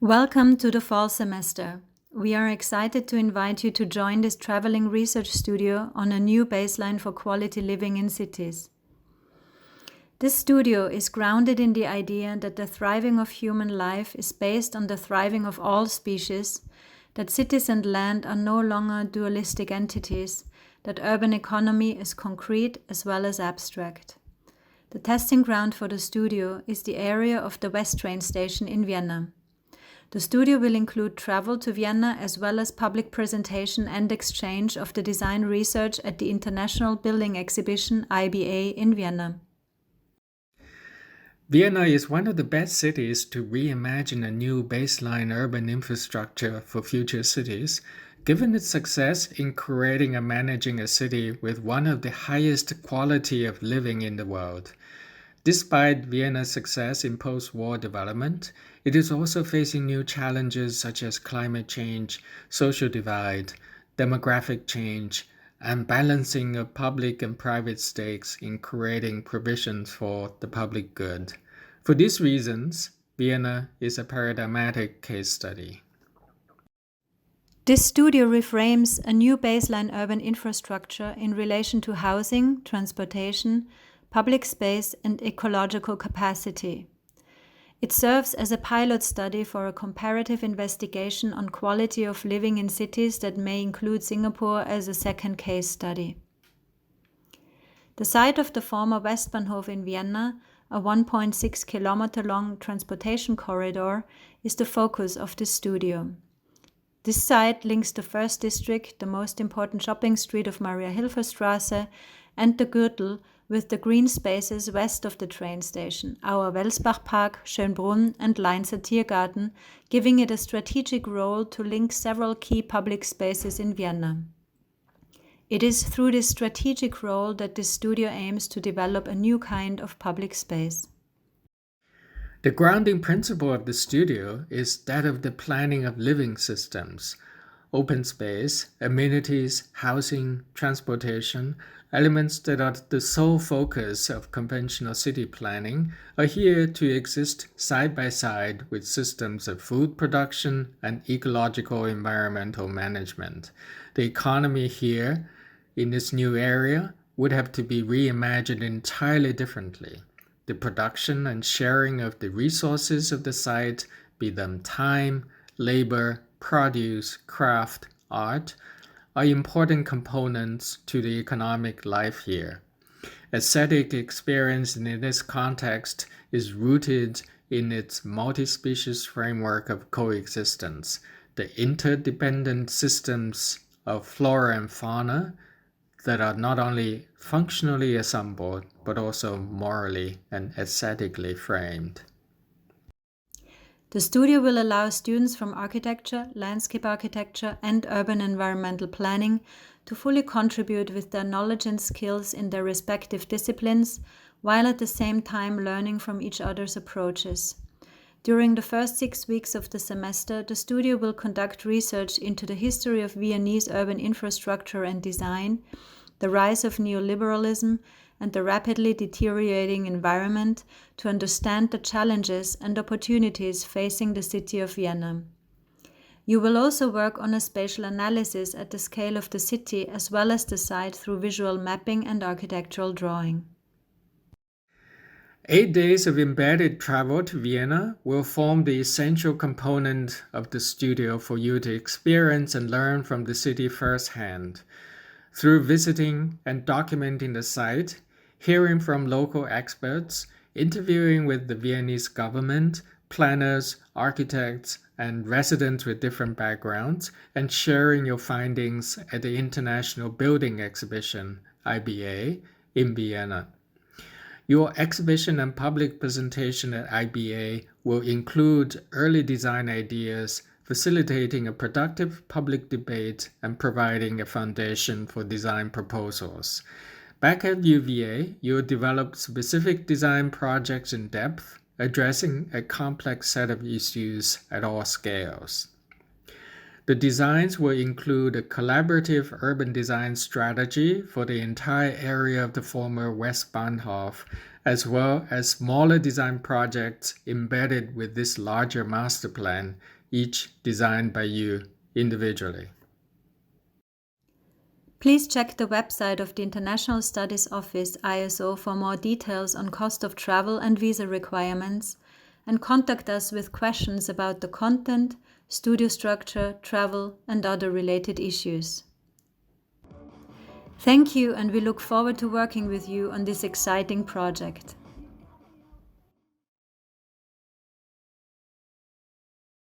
Welcome to the fall semester. We are excited to invite you to join this traveling research studio on a new baseline for quality living in cities. This studio is grounded in the idea that the thriving of human life is based on the thriving of all species, that cities and land are no longer dualistic entities, that urban economy is concrete as well as abstract. The testing ground for the studio is the area of the West train station in Vienna. The studio will include travel to Vienna as well as public presentation and exchange of the design research at the International Building Exhibition IBA in Vienna. Vienna is one of the best cities to reimagine a new baseline urban infrastructure for future cities, given its success in creating and managing a city with one of the highest quality of living in the world. Despite Vienna's success in post-war development, it is also facing new challenges such as climate change, social divide, demographic change, and balancing of public and private stakes in creating provisions for the public good. For these reasons, Vienna is a paradigmatic case study. This studio reframes a new baseline urban infrastructure in relation to housing, transportation, public space, and ecological capacity. It serves as a pilot study for a comparative investigation on quality of living in cities that may include Singapore as a second case study. The site of the former Westbahnhof in Vienna, a 1.6 kilometer long transportation corridor, is the focus of this studio. This site links the first district, the most important shopping street of Maria-Hilfer-Straße, and the Gürtel with the green spaces west of the train station, our Welsbach Park, Schönbrunn, and Leinzer Tiergarten, giving it a strategic role to link several key public spaces in Vienna. It is through this strategic role that this studio aims to develop a new kind of public space. The grounding principle of the studio is that of the planning of living systems. Open space, amenities, housing, transportation, elements that are the sole focus of conventional city planning, are here to exist side by side with systems of food production and ecological environmental management. The economy here, in this new area, would have to be reimagined entirely differently. The production and sharing of the resources of the site, be them time, labor, produce, craft, art, are important components to the economic life here. Aesthetic experience in this context is rooted in its multi-species framework of coexistence, the interdependent systems of flora and fauna that are not only functionally assembled, but also morally and aesthetically framed. The studio will allow students from architecture, landscape architecture, and urban environmental planning to fully contribute with their knowledge and skills in their respective disciplines, while at the same time learning from each other's approaches. During the first 6 weeks of the semester, the studio will conduct research into the history of Viennese urban infrastructure and design, the rise of neoliberalism, and the rapidly deteriorating environment to understand the challenges and opportunities facing the city of Vienna. You will also work on a spatial analysis at the scale of the city as well as the site through visual mapping and architectural drawing. 8 days of embedded travel to Vienna will form the essential component of the studio for you to experience and learn from the city firsthand. Through visiting and documenting the site, hearing from local experts, interviewing with the Viennese government, planners, architects, and residents with different backgrounds, and sharing your findings at the International Building Exhibition, IBA, in Vienna. Your exhibition and public presentation at IBA will include early design ideas, facilitating a productive public debate and providing a foundation for design proposals. Back at UVA, you'll develop specific design projects in depth, addressing a complex set of issues at all scales. The designs will include a collaborative urban design strategy for the entire area of the former Westbahnhof as well as smaller design projects embedded with this larger master plan, each designed by you individually. Please check the website of the International Studies Office ISO for more details on cost of travel and visa requirements, and contact us with questions about the content, studio structure, travel, and other related issues. Thank you, and we look forward to working with you on this exciting project.